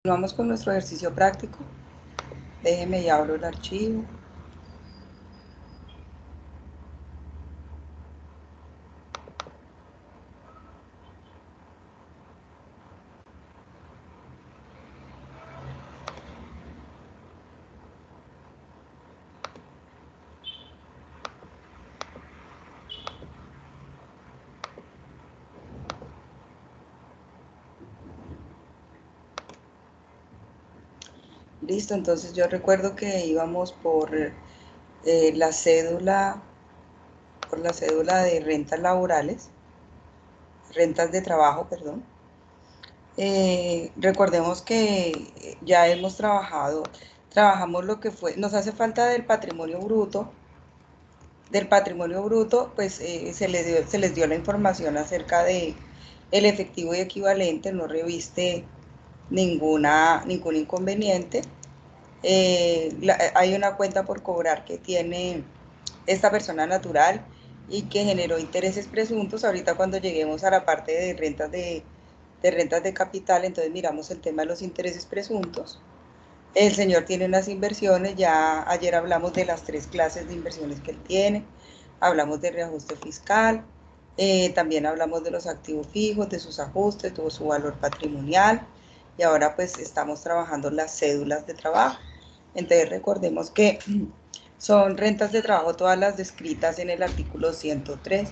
Continuamos con nuestro ejercicio práctico. Déjeme y abro el archivo. Listo, entonces yo recuerdo que íbamos por la cédula, de rentas laborales, rentas de trabajo, perdón. Recordemos que ya hemos trabajamos lo que fue, nos hace falta del patrimonio bruto, pues se les dio la información acerca de el efectivo y equivalente, no reviste ningún inconveniente. Hay una cuenta por cobrar que tiene esta persona natural y que generó intereses presuntos. Ahorita cuando lleguemos a la parte de rentas de capital, entonces miramos el tema de los intereses presuntos. El señor tiene unas inversiones, ya ayer hablamos de las 3 clases de inversiones que él tiene, hablamos de reajuste fiscal, también hablamos de los activos fijos, de sus ajustes, de su valor patrimonial, y ahora pues estamos trabajando las cédulas de trabajo. Entonces recordemos que son rentas de trabajo todas las descritas en el artículo 103.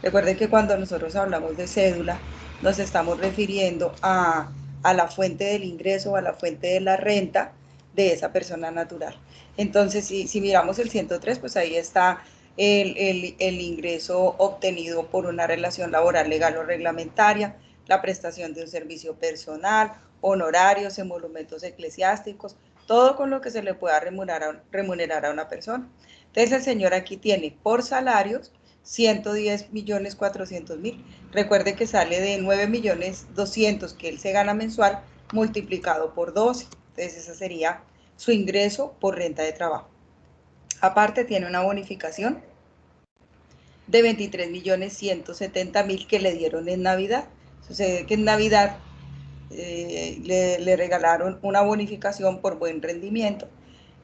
Recuerden que cuando nosotros hablamos de cédula, nos estamos refiriendo a la fuente del ingreso, a la fuente de la renta de esa persona natural. Entonces, si miramos el 103, pues ahí está el ingreso obtenido por una relación laboral, legal o reglamentaria, la prestación de un servicio personal, honorarios, emolumentos eclesiásticos, todo con lo que se le pueda remunerar a una persona. Entonces el señor aquí tiene por salarios 110.400.000. Recuerde que sale de 9.200.000 que él se gana mensual multiplicado por 12. Entonces ese sería su ingreso por renta de trabajo. Aparte tiene una bonificación de 23.170.000 que le dieron en Navidad. Sucede que en Navidad le regalaron una bonificación por buen rendimiento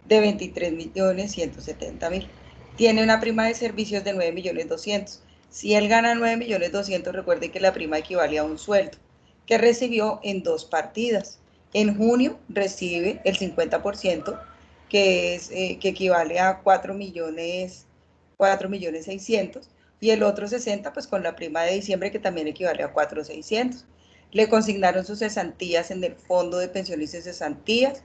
de 23.170.000. Tiene una prima de servicios de 9.200.000. Si él gana 9.200.000, recuerde que la prima equivale a un sueldo que recibió en 2 partidas. En junio recibe el 50%, que equivale a 4.600.000, y el otro 60 pues con la prima de diciembre, que también equivale a 4.600. Le consignaron sus cesantías en el fondo de pensiones y cesantías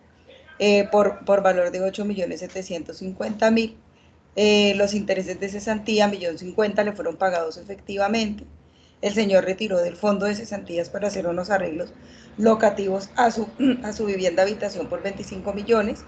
por valor de 8.750.000. Los intereses de cesantía, 1.050.000, le fueron pagados efectivamente. El señor retiró del fondo de cesantías para hacer unos arreglos locativos a su vivienda habitación por 25 millones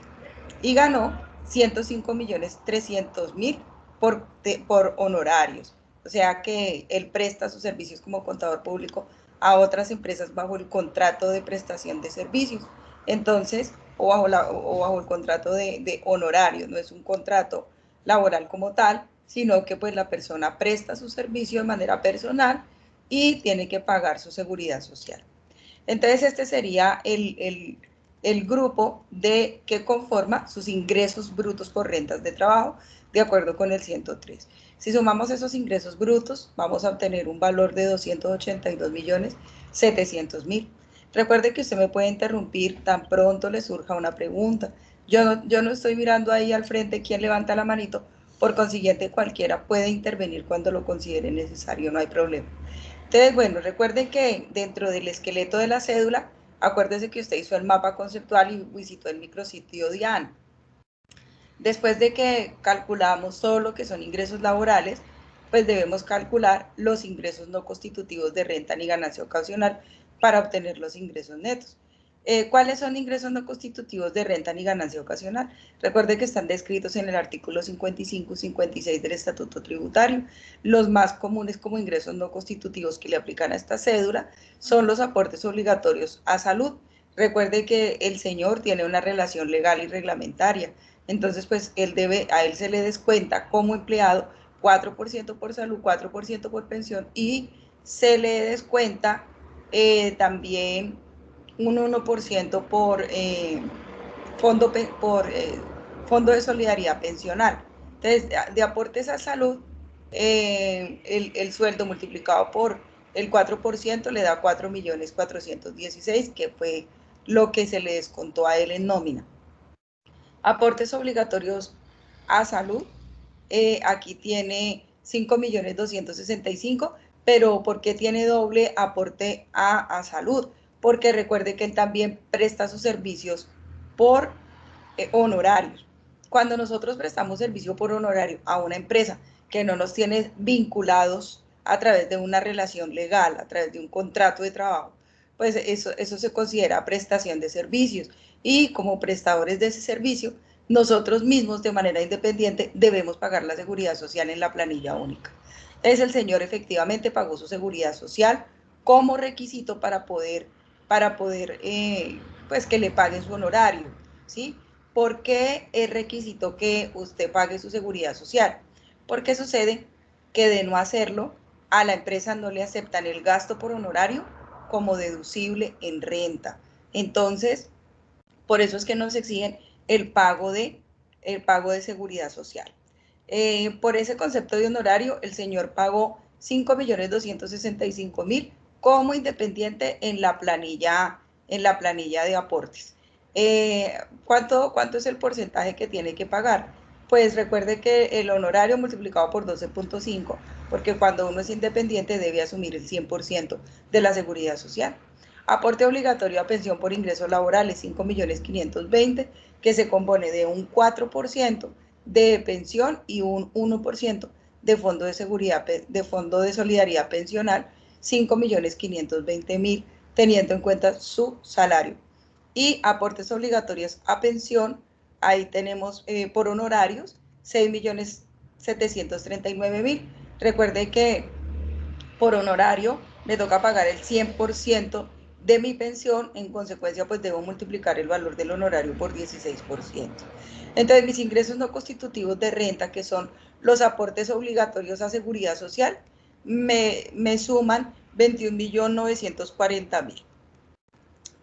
y ganó 105.300.000 por honorarios. O sea que él presta sus servicios como contador público a otras empresas bajo el contrato de prestación de servicios. Entonces, o bajo el contrato de honorarios, no es un contrato laboral como tal, sino que pues la persona presta su servicio de manera personal y tiene que pagar su seguridad social. Entonces, este sería el grupo que conforma sus ingresos brutos por rentas de trabajo, de acuerdo con el 103. Si sumamos esos ingresos brutos, vamos a obtener un valor de 282.700.000. Recuerde que usted me puede interrumpir tan pronto le surja una pregunta. Yo no estoy mirando ahí al frente quién levanta la manito, por consiguiente cualquiera puede intervenir cuando lo considere necesario, no hay problema. Entonces, bueno, recuerden que dentro del esqueleto de la cédula, acuérdense que usted hizo el mapa conceptual y visitó el micrositio DIAN. Después de que calculamos todo lo que son ingresos laborales, pues debemos calcular los ingresos no constitutivos de renta ni ganancia ocasional para obtener los ingresos netos. ¿Cuáles son ingresos no constitutivos de renta ni ganancia ocasional? Recuerde que están descritos en el artículo 55 y 56 del Estatuto Tributario. Los más comunes como ingresos no constitutivos que le aplican a esta cédula son los aportes obligatorios a salud. Recuerde que el señor tiene una relación legal y reglamentaria. Entonces, pues a él se le descuenta como empleado 4% por salud, 4% por pensión, y se le descuenta también un 1% por, fondo, fondo de solidaridad pensional. Entonces, de aportes a salud, el sueldo multiplicado por el 4% le da 4.416.000, que fue lo que se le descontó a él en nómina. Aportes obligatorios a salud, aquí tiene 5.265.000, pero ¿por qué tiene doble aporte a salud? Porque recuerde que él también presta sus servicios por honorarios. Cuando nosotros prestamos servicio por honorario a una empresa que no nos tiene vinculados a través de una relación legal, a través de un contrato de trabajo, pues eso se considera prestación de servicios. Y como prestadores de ese servicio, nosotros mismos de manera independiente debemos pagar la seguridad social en la planilla única. Entonces el señor efectivamente pagó su seguridad social como requisito para poder pues que le paguen su honorario, ¿sí? ¿Por qué es requisito que usted pague su seguridad social? Porque sucede que de no hacerlo, a la empresa no le aceptan el gasto por honorario como deducible en renta. Entonces, por eso es que nos exigen el pago de seguridad social. Por ese concepto de honorario, el señor pagó 5.265.000 como independiente en la planilla de aportes. ¿Cuánto es el porcentaje que tiene que pagar? Pues recuerde que el honorario multiplicado por 12.5, porque cuando uno es independiente debe asumir el 100% de la seguridad social. Aporte obligatorio a pensión por ingresos laborales, 5.520.000, que se compone de un 4% de pensión y un 1% de fondo de seguridad, de fondo de solidaridad pensional, 5.520.000, teniendo en cuenta su salario. Y aportes obligatorios a pensión, ahí tenemos por honorarios, 6.739.000. Recuerde que por honorario me toca pagar el 100% de mi pensión, en consecuencia pues debo multiplicar el valor del honorario por 16%. Entonces mis ingresos no constitutivos de renta, que son los aportes obligatorios a seguridad social, me suman 21.940.000.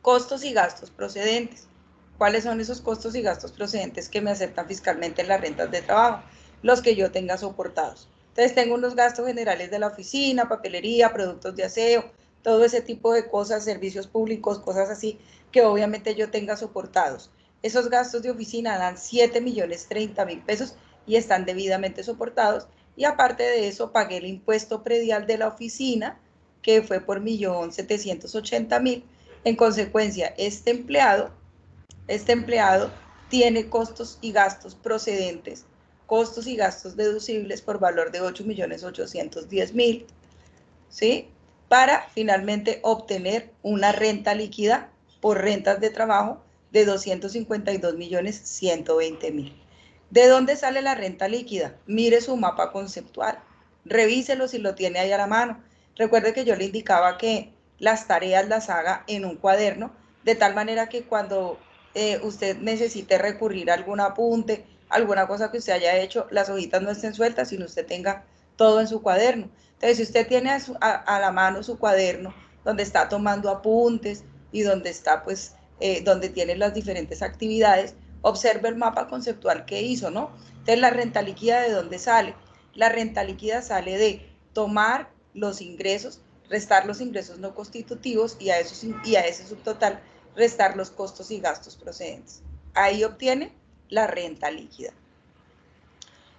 Costos y gastos procedentes. ¿Cuáles son esos costos y gastos procedentes que me aceptan fiscalmente en las rentas de trabajo? Los que yo tenga soportados. Entonces tengo unos gastos generales de la oficina, papelería, productos de aseo, todo ese tipo de cosas, servicios públicos, cosas así, que obviamente yo tenga soportados. Esos gastos de oficina dan 7.030.000 pesos y están debidamente soportados. Y aparte de eso, pagué el impuesto predial de la oficina, que fue por 1.780.000. En consecuencia, este empleado tiene costos y gastos procedentes, costos y gastos deducibles por valor de 8.810.000, ¿sí? Para finalmente obtener una renta líquida por rentas de trabajo de 252.120.000. ¿De dónde sale la renta líquida? Mire su mapa conceptual, revíselo si lo tiene ahí a la mano. Recuerde que yo le indicaba que las tareas las haga en un cuaderno, de tal manera que cuando usted necesite recurrir a algún apunte, alguna cosa que usted haya hecho, las hojitas no estén sueltas, sino usted tenga todo en su cuaderno. Entonces, si usted tiene a la mano su cuaderno, donde está tomando apuntes y donde está, pues, donde tiene las diferentes actividades, observe el mapa conceptual que hizo, ¿no? Entonces, la renta líquida, ¿de dónde sale? La renta líquida sale de tomar los ingresos, restar los ingresos no constitutivos y a ese subtotal restar los costos y gastos procedentes. Ahí obtiene la renta líquida.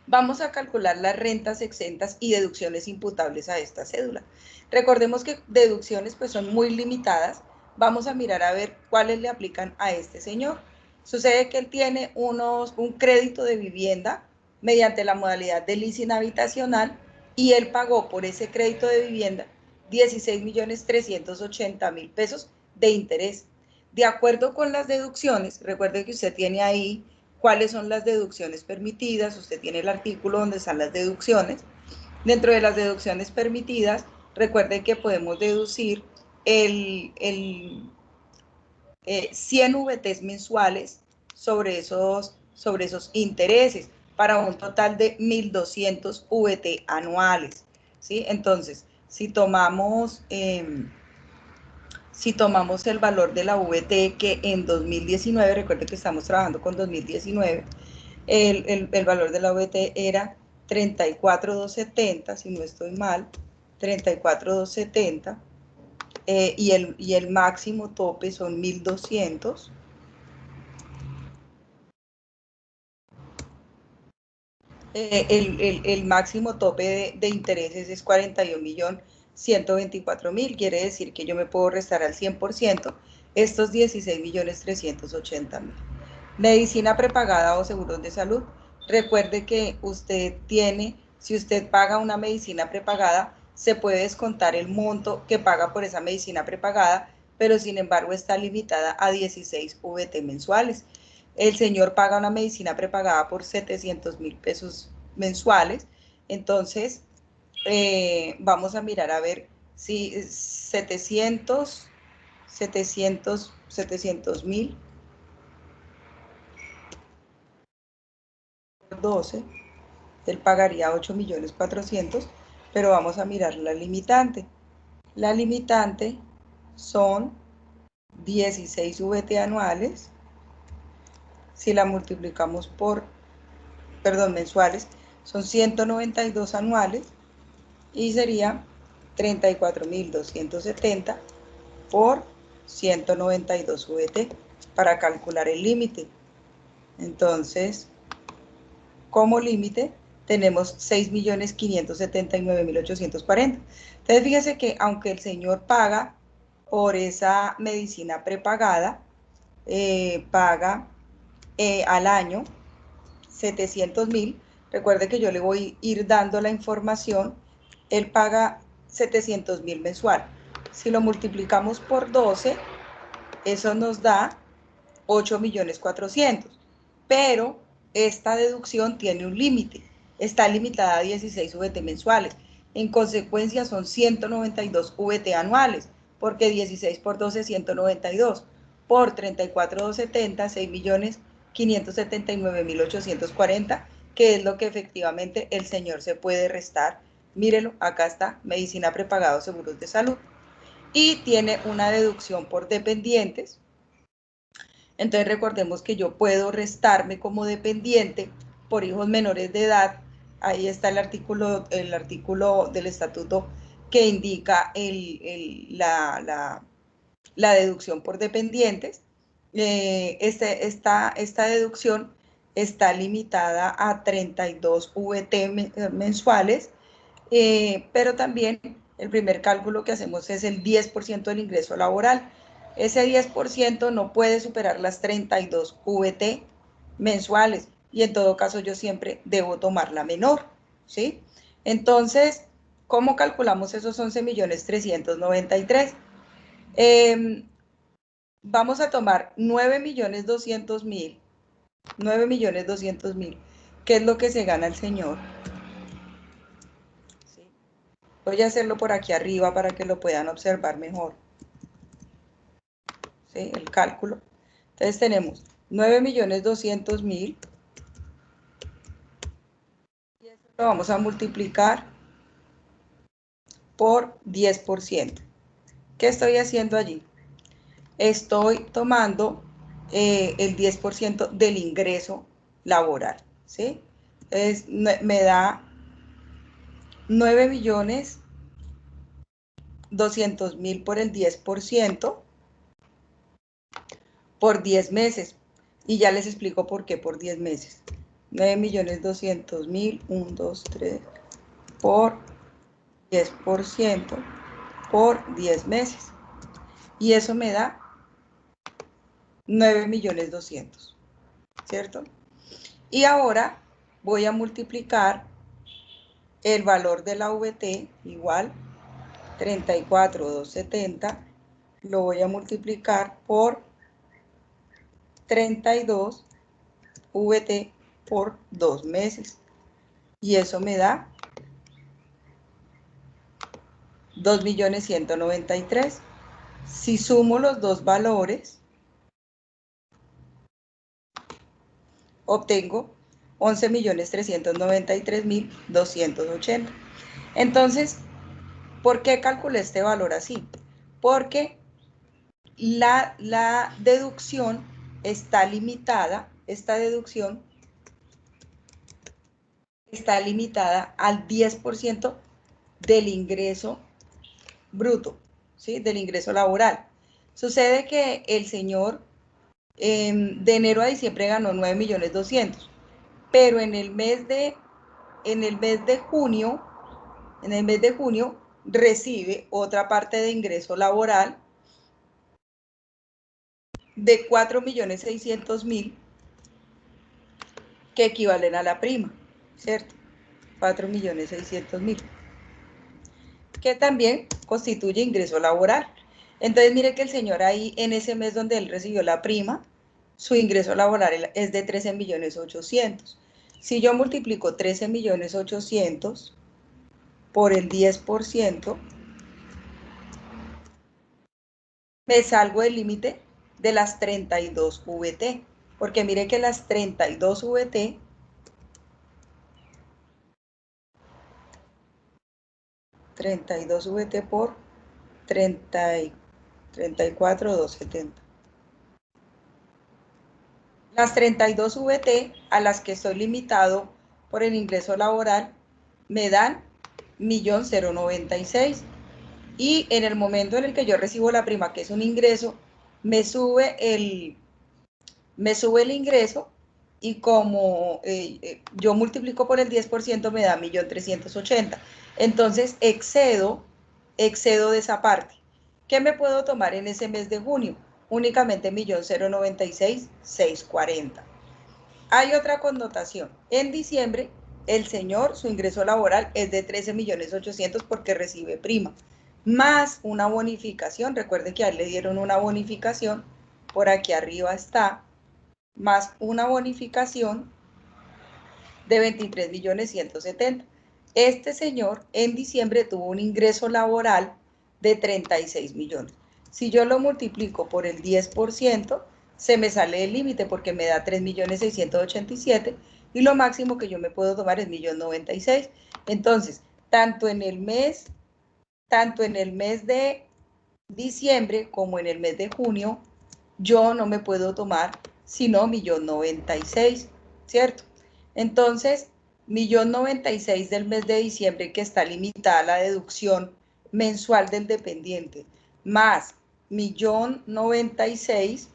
Vamos a calcular las rentas exentas y deducciones imputables a esta cédula. Recordemos que deducciones pues son muy limitadas. Vamos a mirar a ver cuáles le aplican a este señor. Sucede que él tiene un crédito de vivienda mediante la modalidad de leasing habitacional y él pagó por ese crédito de vivienda 16.380.000 pesos de interés. De acuerdo con las deducciones, recuerde que usted tiene ahí cuáles son las deducciones permitidas, usted tiene el artículo donde están las deducciones. Dentro de las deducciones permitidas, recuerde que podemos deducir 100 VTs mensuales sobre esos intereses, para un total de 1.200 VT anuales, ¿sí? Entonces, si tomamos si tomamos el valor de la VT, que en 2019, recuerden que estamos trabajando con 2019, el valor de la VT era 34,270, si no estoy mal, 34,270, y el máximo tope son 1.200. El máximo tope de intereses es 41.124.000, quiere decir que yo me puedo restar al 100% estos 16.380.000. Medicina prepagada o seguros de salud. Recuerde que usted tiene, si usted paga una medicina prepagada, se puede descontar el monto que paga por esa medicina prepagada, pero sin embargo está limitada a 16 VT mensuales. El señor paga una medicina prepagada por 700.000 pesos mensuales, entonces vamos a mirar a ver si 700.000 por 12, él pagaría 8.400.000, pero vamos a mirar la limitante. La limitante son 16 VT anuales. Si la multiplicamos por, mensuales, son 192 anuales y sería 34.270 por 192 VT para calcular el límite. Entonces, como límite tenemos 6.579.840. Entonces, fíjese que aunque el señor paga por esa medicina prepagada, paga al año 700.000, recuerde que yo le voy a ir dando la información, él paga 700.000 mensual. Si lo multiplicamos por 12, eso nos da 8.400.000, pero esta deducción tiene un límite, está limitada a 16 VT mensuales, en consecuencia son 192 VT anuales, porque 16 por 12 192, por 34,270, 6.579.840, que es lo que efectivamente el señor se puede restar. Mírelo, acá está, medicina prepagada o seguros de salud, y tiene una deducción por dependientes. Entonces recordemos que yo puedo restarme como dependiente por hijos menores de edad. Ahí está el artículo del estatuto que indica la deducción por dependientes. Esta deducción está limitada a 32 VT mensuales, pero también el primer cálculo que hacemos es el 10% del ingreso laboral. Ese 10% no puede superar las 32 VT mensuales y en todo caso yo siempre debo tomar la menor, ¿sí? Entonces, ¿cómo calculamos esos 11.393.000? Vamos a tomar 9.200.000, 9.200.000, ¿qué es lo que se gana el señor? ¿Sí? Voy a hacerlo por aquí arriba para que lo puedan observar mejor. ¿Sí? El cálculo. Entonces tenemos 9.200.000 y eso lo vamos a multiplicar por 10%. ¿Qué estoy haciendo allí? Estoy tomando el 10% del ingreso laboral, ¿sí? Entonces me da 9.200.000 por el 10% por 10 meses. Y ya les explico por qué por 10 meses. 9.200.000, 1, 2, 3, por 10% por 10 meses. Y eso me da 9.200.000, ¿cierto? Y ahora voy a multiplicar el valor de la VT, igual 34.270, lo voy a multiplicar por 32 VT por 2 meses. Y eso me da 2.193.000. Si sumo los dos valores, obtengo 11.393.280. Entonces, ¿por qué calculé este valor así? Porque la deducción está limitada, esta deducción está limitada al 10% del ingreso bruto, ¿sí? Del ingreso laboral. Sucede que el señor de enero a diciembre ganó 9.200.000, pero en el mes de junio, recibe otra parte de ingreso laboral de 4.600.000 que equivalen a la prima, ¿cierto? 4.600.000, que también constituye ingreso laboral. Entonces, mire que el señor ahí, en ese mes donde él recibió la prima, su ingreso laboral es de 13.800.000. Si yo multiplico 13.800.000 por el 10%, me salgo del límite de las 32 VT, porque mire que las 32 VT por 34.270. Las 32 VT a las que estoy limitado por el ingreso laboral me dan 1.096.000. Y en el momento en el que yo recibo la prima, que es un ingreso, me sube el ingreso, y como yo multiplico por el 10%, me da 1.380.000. Entonces excedo de esa parte. ¿Qué me puedo tomar en ese mes de junio? Únicamente 1.096.640. Hay otra connotación. En diciembre, el señor, su ingreso laboral es de 13.800.000 porque recibe prima, más una bonificación. Recuerde que a él le dieron una bonificación, por aquí arriba está, más una bonificación de 23.170.000. Este señor en diciembre tuvo un ingreso laboral de 36 millones. Si yo lo multiplico por el 10%, se me sale el límite porque me da 3.687.000, y lo máximo que yo me puedo tomar es 1.096.000. Entonces, tanto en el mes de diciembre como en el mes de junio, yo no me puedo tomar sino 1.096.000, ¿cierto? Entonces, 1.096.000 del mes de diciembre, que está limitada la deducción mensual del dependiente, más 1.096.000,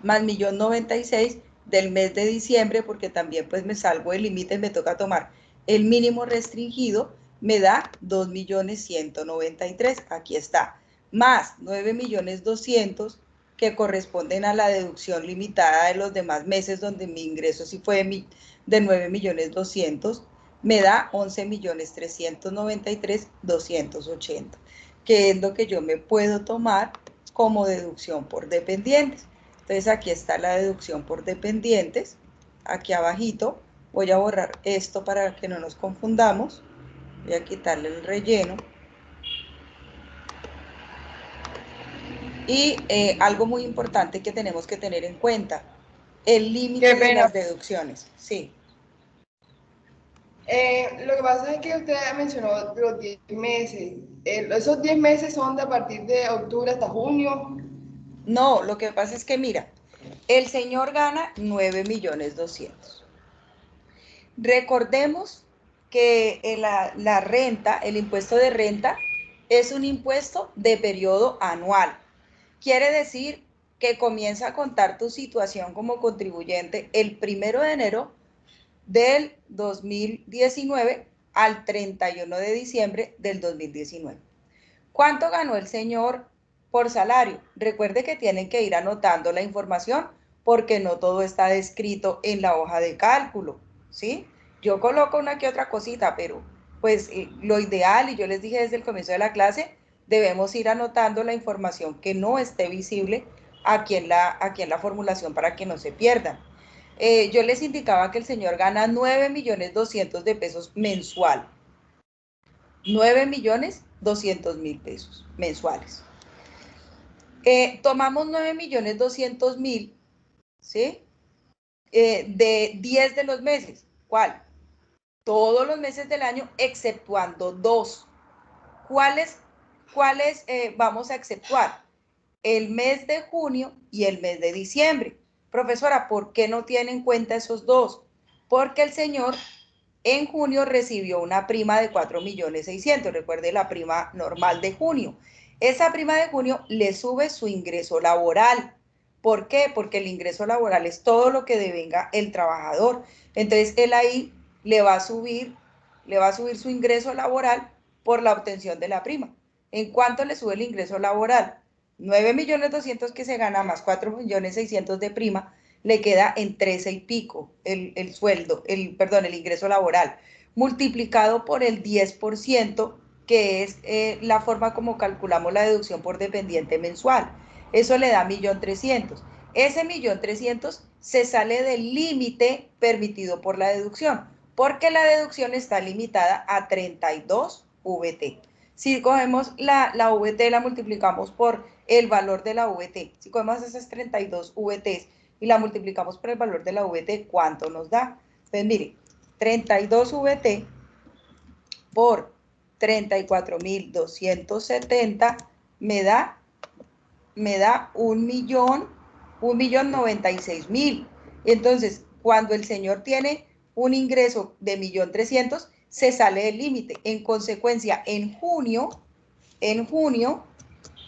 más 1.096.000 del mes de diciembre, porque también pues me salgo del límite, me toca tomar el mínimo restringido, me da 2.193.000, aquí está, más 9.200.000 que corresponden a la deducción limitada de los demás meses donde mi ingreso sí fue de 9.200.000, me da 11.393.280, que es lo que yo me puedo tomar como deducción por dependientes. Entonces aquí está la deducción por dependientes. Aquí abajito voy a borrar esto para que no nos confundamos. Voy a quitarle el relleno. Y algo muy importante que tenemos que tener en cuenta, el límite de las deducciones. Sí. Lo que pasa es que usted mencionó los 10 meses. ¿Esos 10 meses son de a partir de octubre hasta junio? No, lo que pasa es que mira, el señor gana 9.200.000. Recordemos que la renta, el impuesto de renta, es un impuesto de periodo anual. Quiere decir que comienza a contar tu situación como contribuyente el 1 de enero del 2019 al 31 de diciembre del 2019. ¿Cuánto ganó el señor por salario? Recuerde que tienen que ir anotando la información porque no todo está descrito en la hoja de cálculo, ¿sí? Yo coloco una que otra cosita, pero pues lo ideal, y yo les dije desde el comienzo de la clase, debemos ir anotando la información que no esté visible aquí en la formulación para que no se pierdan. Yo les indicaba que el señor gana 9.200.000 de pesos mensual. 9.200.000 pesos mensuales. Tomamos 9.200.000, ¿sí? De 10 de los meses. ¿Cuál? Todos los meses del año, exceptuando 2. ¿Cuáles vamos a exceptuar? el mes de junio y el mes de diciembre. Profesora, ¿por qué no tiene en cuenta esos dos? Porque el señor en junio recibió una prima de 4.600.000, recuerde la prima normal de junio. Esa prima de junio le sube su ingreso laboral. ¿Por qué? Porque el ingreso laboral es todo lo que devenga el trabajador. Entonces, él ahí le va a subir su ingreso laboral por la obtención de la prima. ¿En cuánto le sube el ingreso laboral? 9.200.000 que se gana más 4.600.000 de prima, le queda en 13 y pico el sueldo, perdón, el ingreso laboral, multiplicado por el 10%, que es la forma como calculamos la deducción por dependiente mensual. Eso le da 1.300.000. Ese 1.300.000 se sale del límite permitido por la deducción, porque la deducción está limitada a 32 VT. Si cogemos la VT, la multiplicamos por el valor de la VT. Si cogemos esas 32 VTs y la multiplicamos por el valor de la VT, ¿cuánto nos da? Pues mire, 32 VT por 34.270 me da 1.096.000. Entonces, cuando el señor tiene un ingreso de 1.300.000, se sale del límite. En consecuencia, en junio,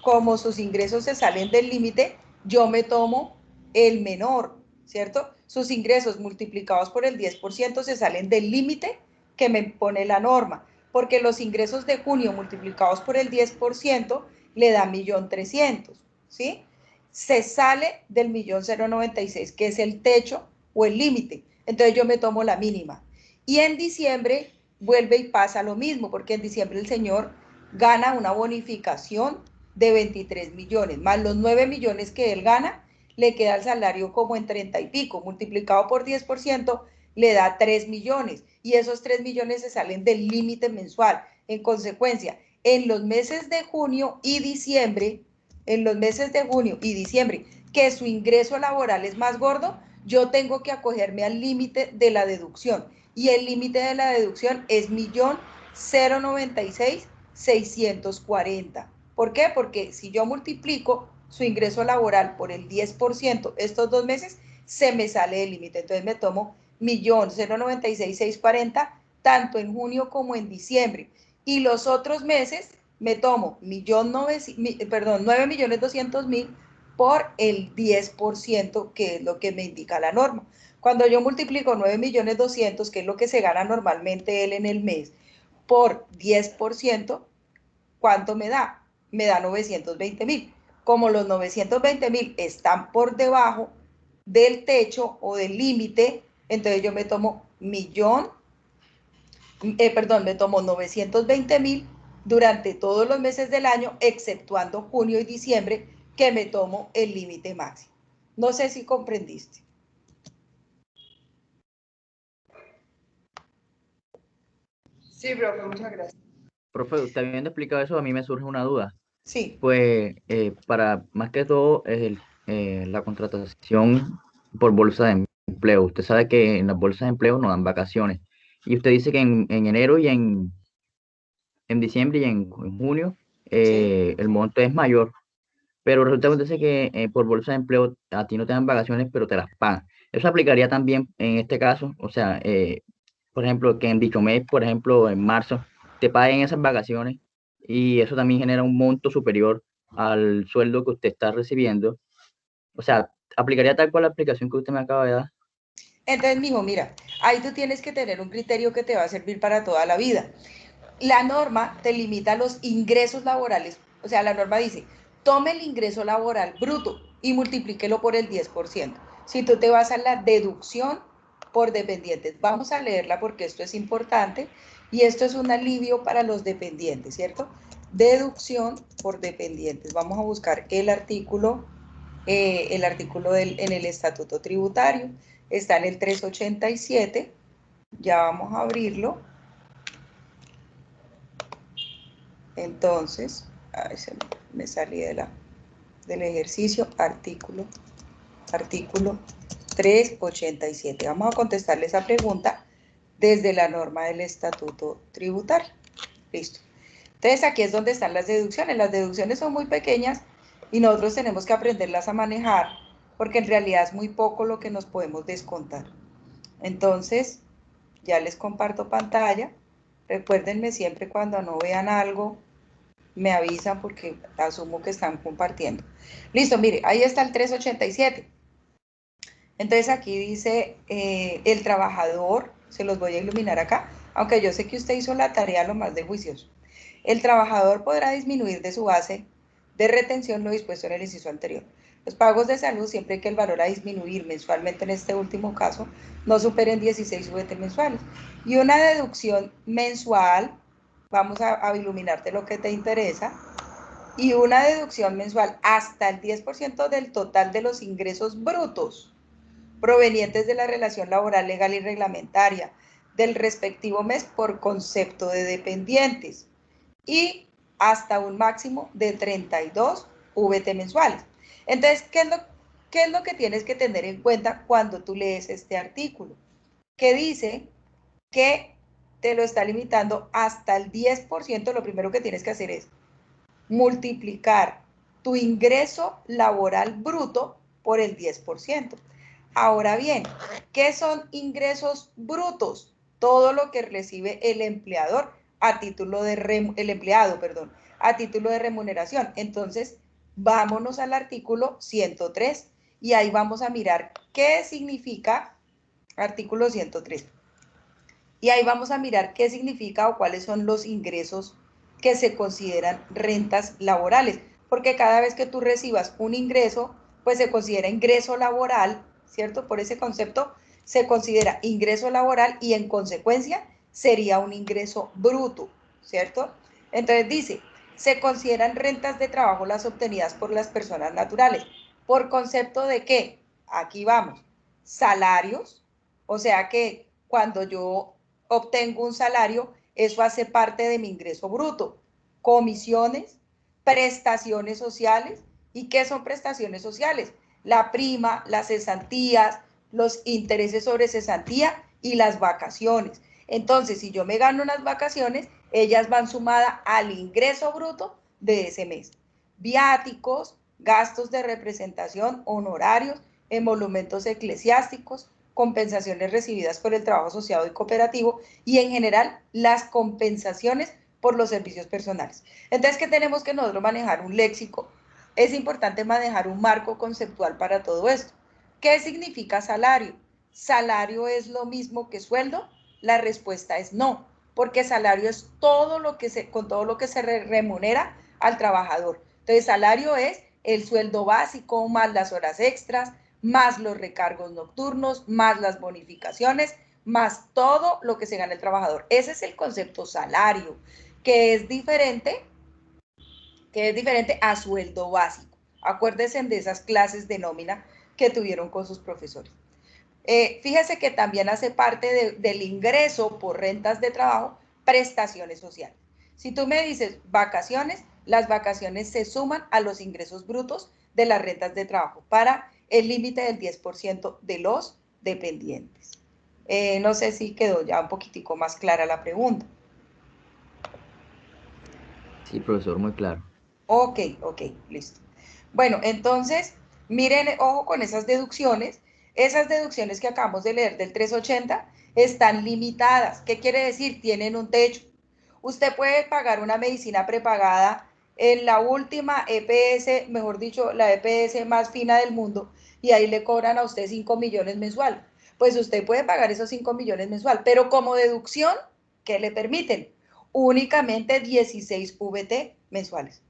como sus ingresos se salen del límite, yo me tomo el menor, ¿cierto? Sus ingresos multiplicados por el 10% se salen del límite que me pone la norma, porque los ingresos de junio multiplicados por el 10% le da 1.300.000, ¿sí? Se sale del 1.096.000, que es el techo o el límite. Entonces yo me tomo la mínima. Y en diciembre vuelve y pasa lo mismo, porque en diciembre el señor gana una bonificación de 23 millones, más los 9 millones que él gana, le queda el salario como en 30 y pico, multiplicado por 10%, le da 3 millones, y esos 3 millones se salen del límite mensual. En consecuencia, en los meses de junio y diciembre, que su ingreso laboral es más gordo, yo tengo que acogerme al límite de la deducción, y el límite de la deducción es 1.096.640. ¿Por qué? Porque si yo multiplico su ingreso laboral por el 10% estos 2 meses, se me sale del límite. Entonces me tomo 1.096.640 tanto en junio como en diciembre. Y los otros meses me tomo 9.200.000 por el 10%, que es lo que me indica la norma. Cuando yo multiplico 9.200.000, que es lo que se gana normalmente él en el mes, por 10%, ¿cuánto me da? Me da 920.000. Como los 920.000 están por debajo del techo o del límite, entonces yo me tomo me tomo 920.000 durante todos los meses del año, exceptuando junio y diciembre, que me tomo el límite máximo. No sé si comprendiste. Sí, profe, muchas gracias. Profe, usted habiendo explicado eso, a mí me surge una duda. Sí. Pues para más que todo la contratación por bolsa de empleo. Usted sabe que en las bolsas de empleo no dan vacaciones. Y usted dice que en enero y en diciembre y en junio Sí. el monto es mayor. Pero resulta que usted dice que por bolsa de empleo a ti no te dan vacaciones, pero te las pagan. Eso aplicaría también en este caso. O sea, por ejemplo, que en dicho mes, por ejemplo, en marzo, te paguen esas vacaciones y eso también genera un monto superior al sueldo que usted está recibiendo. O sea, aplicaría tal cual la aplicación que usted me acaba de dar. Entonces, mijo, mira, ahí tú tienes que tener un criterio que te va a servir para toda la vida. La norma te limita los ingresos laborales. O sea, la norma dice, tome el ingreso laboral bruto y multiplíquelo por el 10%. Si tú te vas a la deducción por dependientes, vamos a leerla porque esto es importante y esto es un alivio para los dependientes, ¿cierto? Deducción por dependientes. Vamos a buscar el artículo en el estatuto tributario. Está en el 387. Ya vamos a abrirlo. Entonces, me salí del ejercicio, artículo 387. Vamos a contestarle esa pregunta desde la norma del estatuto tributario. Listo. Entonces, aquí es donde están las deducciones. Las deducciones son muy pequeñas y nosotros tenemos que aprenderlas a manejar porque en realidad es muy poco lo que nos podemos descontar. Entonces, ya les comparto pantalla. Recuérdenme siempre cuando no vean algo, me avisan porque asumo que están compartiendo. Listo, mire, ahí está el 387. Entonces aquí dice el trabajador, se los voy a iluminar acá, aunque yo sé que usted hizo la tarea lo más de juicioso. El trabajador podrá disminuir de su base de retención lo dispuesto en el inciso anterior. Los pagos de salud, siempre que el valor a disminuir mensualmente en este último caso, no superen 16 VT mensuales. Y una deducción mensual, vamos a iluminarte lo que te interesa, y una deducción mensual hasta el 10% del total de los ingresos brutos provenientes de la relación laboral legal y reglamentaria del respectivo mes por concepto de dependientes y hasta un máximo de 32 VT mensuales. Entonces, ¿qué es lo que tienes que tener en cuenta cuando tú lees este artículo? Que dice que te lo está limitando hasta el 10%, lo primero que tienes que hacer es multiplicar tu ingreso laboral bruto por el 10%. Ahora bien, ¿qué son ingresos brutos? Todo lo que recibe el empleador a título de el empleado, perdón, a título de remuneración. Entonces, vámonos al artículo 103 y ahí vamos a mirar qué significa artículo 103. Y ahí vamos a mirar qué significa o cuáles son los ingresos que se consideran rentas laborales, porque cada vez que tú recibas un ingreso, pues se considera ingreso laboral, ¿cierto? Por ese concepto se considera ingreso laboral y en consecuencia sería un ingreso bruto, ¿cierto? Entonces dice, se consideran rentas de trabajo las obtenidas por las personas naturales. ¿Por concepto de qué? Aquí vamos. Salarios, o sea que cuando yo obtengo un salario, eso hace parte de mi ingreso bruto. Comisiones, prestaciones sociales. ¿Y qué son prestaciones sociales? La prima, las cesantías, los intereses sobre cesantía y las vacaciones. Entonces, si yo me gano unas vacaciones, ellas van sumadas al ingreso bruto de ese mes. Viáticos, gastos de representación, honorarios, emolumentos eclesiásticos, compensaciones recibidas por el trabajo asociado y cooperativo y en general las compensaciones por los servicios personales. Entonces, ¿qué tenemos que nosotros manejar? Un léxico. Es importante manejar un marco conceptual para todo esto. ¿Qué significa salario? ¿Salario es lo mismo que sueldo? La respuesta es no, porque salario es todo lo que con todo lo que se remunera al trabajador. Entonces, salario es el sueldo básico más las horas extras, más los recargos nocturnos, más las bonificaciones, más todo lo que se gana el trabajador. Ese es el concepto salario, que es diferente a sueldo básico. Acuérdense de esas clases de nómina que tuvieron con sus profesores. Fíjese que también hace parte del ingreso por rentas de trabajo, prestaciones sociales. Si tú me dices vacaciones, las vacaciones se suman a los ingresos brutos de las rentas de trabajo para el límite del 10% de los dependientes. No sé si quedó ya un poquitico más clara la pregunta. Sí, profesor, muy claro. Ok, listo. Bueno, entonces, miren, ojo con esas deducciones que acabamos de leer del 380 están limitadas. ¿Qué quiere decir? Tienen un techo. Usted puede pagar una medicina prepagada en la última EPS, mejor dicho, la EPS más fina del mundo, y ahí le cobran a usted 5 millones mensual. Pues usted puede pagar esos 5 millones mensual, pero como deducción, ¿qué le permiten? Únicamente 16 VT mensuales.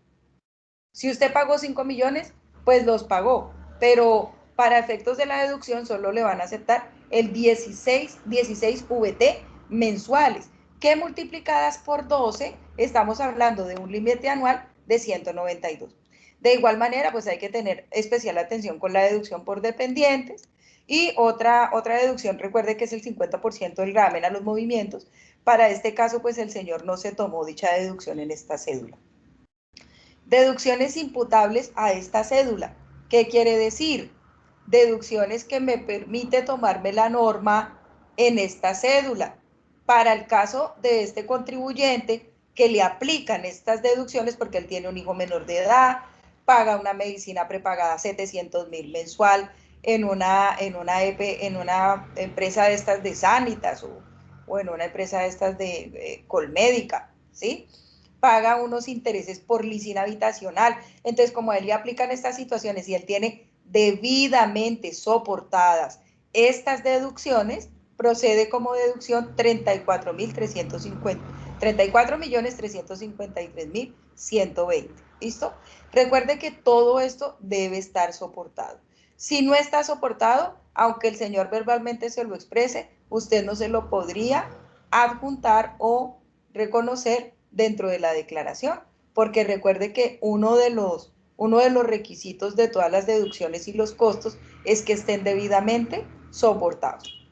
Si usted pagó 5 millones, pues los pagó, pero para efectos de la deducción solo le van a aceptar el 16 VT mensuales, que multiplicadas por 12 estamos hablando de un límite anual de 192. De igual manera, pues hay que tener especial atención con la deducción por dependientes y otra deducción, recuerde que es el 50% del gravamen a los movimientos. Para este caso, pues el señor no se tomó dicha deducción en esta cédula. Deducciones imputables a esta cédula. ¿Qué quiere decir? Deducciones que me permite tomarme la norma en esta cédula. Para el caso de este contribuyente que le aplican estas deducciones porque él tiene un hijo menor de edad, paga una medicina prepagada 700.000 mensual en una empresa de estas de Sanitas o en una empresa de estas de Colmédica, ¿sí? Paga unos intereses por leasing habitacional. Entonces, como a él le aplican estas situaciones y él tiene debidamente soportadas estas deducciones, procede como deducción 34.353.120. ¿Listo? Recuerde que todo esto debe estar soportado. Si no está soportado, aunque el señor verbalmente se lo exprese, usted no se lo podría adjuntar o reconocer dentro de la declaración, porque recuerde que uno de los requisitos de todas las deducciones y los costos es que estén debidamente soportados.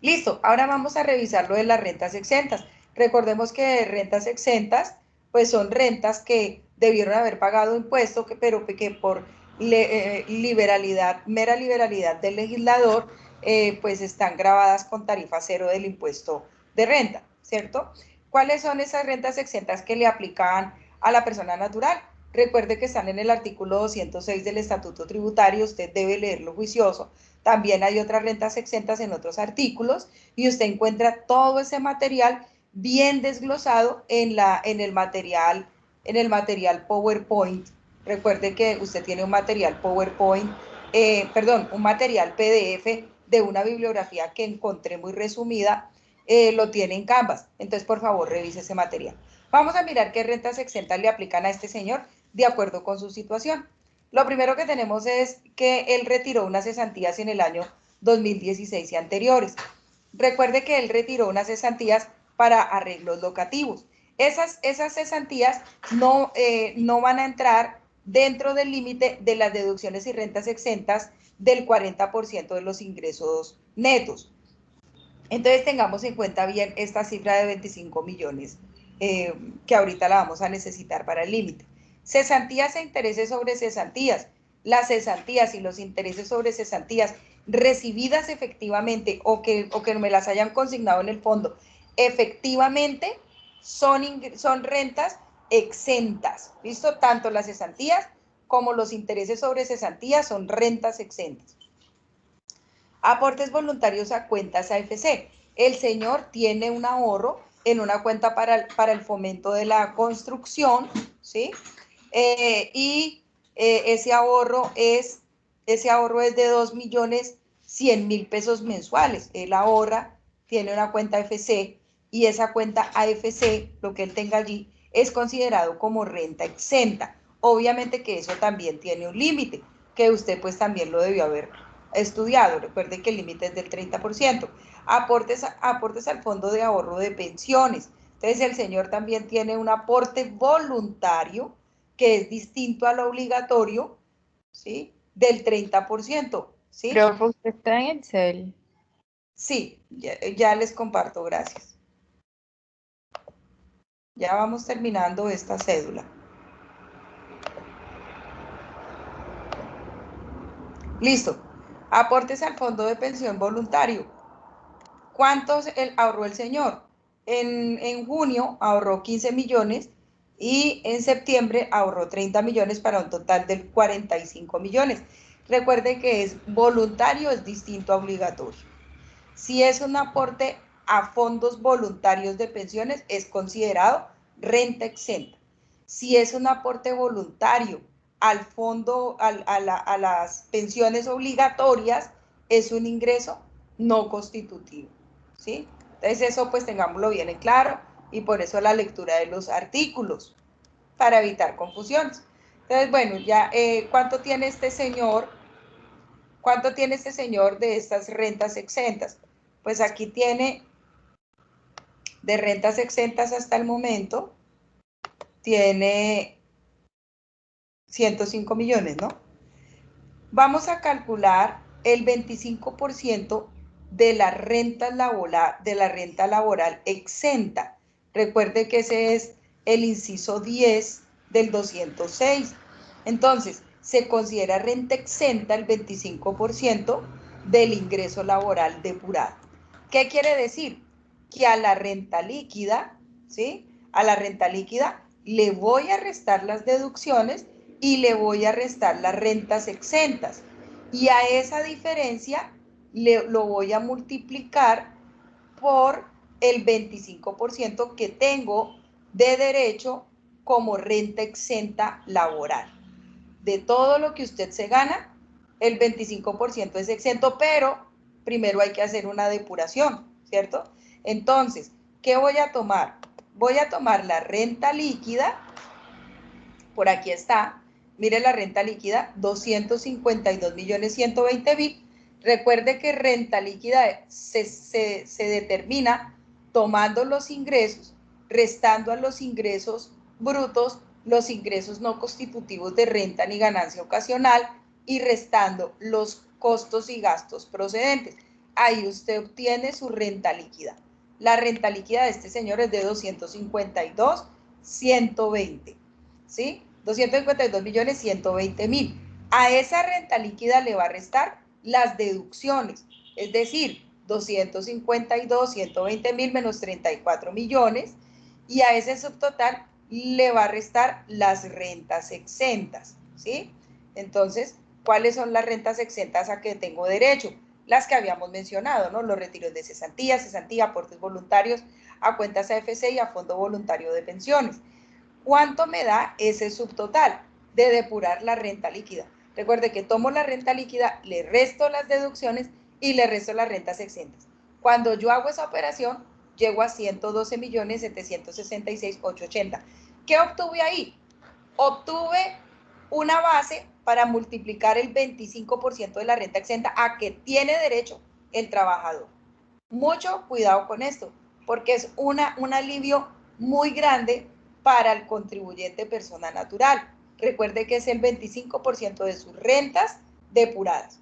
Listo, ahora vamos a revisar lo de las rentas exentas. Recordemos que rentas exentas, pues son rentas que debieron haber pagado impuesto, pero que por liberalidad, mera liberalidad del legislador, pues están grabadas con tarifa cero del impuesto de renta, ¿cierto? ¿Cuáles son esas rentas exentas que le aplican a la persona natural? Recuerde que están en el artículo 206 del Estatuto Tributario, usted debe leerlo juicioso. También hay otras rentas exentas en otros artículos y usted encuentra todo ese material bien desglosado en el material PowerPoint. Recuerde que usted tiene un material PowerPoint, un material PDF de una bibliografía que encontré muy resumida, lo tiene en Canvas. Entonces, por favor, revise ese material. Vamos a mirar qué rentas exentas le aplican a este señor de acuerdo con su situación. Lo primero que tenemos es que él retiró unas cesantías en el año 2016 y anteriores. Recuerde que él retiró unas cesantías para arreglos locativos. Esas cesantías no van a entrar dentro del límite de las deducciones y rentas exentas del 40% de los ingresos netos. Entonces tengamos en cuenta bien esta cifra de 25 millones que ahorita la vamos a necesitar para el límite. Cesantías e intereses sobre cesantías. Las cesantías y los intereses sobre cesantías recibidas efectivamente o que me las hayan consignado en el fondo efectivamente son rentas exentas. ¿Listo? Tanto las cesantías como los intereses sobre cesantías son rentas exentas. Aportes voluntarios a cuentas AFC. El señor tiene un ahorro en una cuenta para el fomento de la construcción, ¿sí? Ese ahorro es de 2.100.000 pesos mensuales. Él ahorra, tiene una cuenta AFC y esa cuenta AFC, lo que él tenga allí, es considerado como renta exenta. Obviamente que eso también tiene un límite, que usted pues también lo debió haber estudiado. Recuerde que el límite es del 30%. Aportes al fondo de ahorro de pensiones. Entonces el señor también tiene un aporte voluntario que es distinto al obligatorio, ¿sí? Del 30%, ¿sí? Profe, usted está en Excel. Sí, ya les comparto, gracias. Ya vamos terminando esta cédula. Listo. Aportes al fondo de pensión voluntario. ¿Cuántos ahorró el señor? En junio ahorró 15 millones y en septiembre ahorró 30 millones para un total de 45 millones. Recuerden que es voluntario, es distinto a obligatorio. Si es un aporte a fondos voluntarios de pensiones, es considerado renta exenta. Si es un aporte voluntario al fondo, a las pensiones obligatorias, es un ingreso no constitutivo, ¿sí? Entonces eso pues tengámoslo bien en claro y por eso la lectura de los artículos, para evitar confusiones. Entonces, bueno, ya, ¿cuánto tiene este señor? ¿Cuánto tiene este señor de estas rentas exentas? Pues aquí tiene de rentas exentas hasta el momento, tiene 105 millones, ¿no? Vamos a calcular el 25% de la renta laboral exenta. Recuerde que ese es el inciso 10 del 206. Entonces, se considera renta exenta el 25% del ingreso laboral depurado. ¿Qué quiere decir? Que a la renta líquida, ¿sí? A la renta líquida le voy a restar las deducciones y le voy a restar las rentas exentas. Y a esa diferencia lo voy a multiplicar por el 25% que tengo de derecho como renta exenta laboral. De todo lo que usted se gana, el 25% es exento, pero primero hay que hacer una depuración, ¿cierto? Entonces, ¿qué voy a tomar? Voy a tomar la renta líquida, por aquí está, mire la renta líquida, 252.120.000. Recuerde que renta líquida se determina tomando los ingresos, restando a los ingresos brutos, los ingresos no constitutivos de renta ni ganancia ocasional y restando los costos y gastos procedentes. Ahí usted obtiene su renta líquida. La renta líquida de este señor es de 252.120, ¿sí? 252.120.000. A esa renta líquida le va a restar las deducciones, es decir, 252.120.000 menos 34 millones, y a ese subtotal le va a restar las rentas exentas, ¿sí? Entonces, ¿cuáles son las rentas exentas a que tengo derecho? Las que habíamos mencionado, ¿no? Los retiros de cesantía, aportes voluntarios a cuentas AFC y a Fondo Voluntario de Pensiones. ¿Cuánto me da ese subtotal de depurar la renta líquida? Recuerde que tomo la renta líquida, le resto las deducciones y le resto las rentas exentas. Cuando yo hago esa operación, llego a 112.766.880. ¿Qué obtuve ahí? Obtuve una base para multiplicar el 25% de la renta exenta a que tiene derecho el trabajador. Mucho cuidado con esto, porque es un alivio muy grande para el contribuyente persona natural. Recuerde que es el 25% de sus rentas depuradas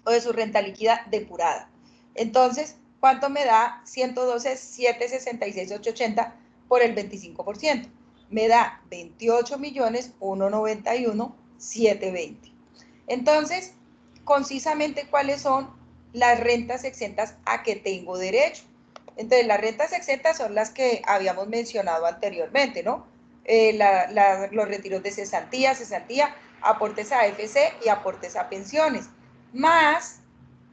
o de su renta líquida depurada. Entonces, ¿cuánto me da 112.766.880 por el 25%? Me da 28.191.720. Entonces, concisamente, ¿cuáles son las rentas exentas a que tengo derecho? Entonces, las rentas exentas son las que habíamos mencionado anteriormente, ¿no? Los retiros de cesantía, aportes a AFC y aportes a pensiones, más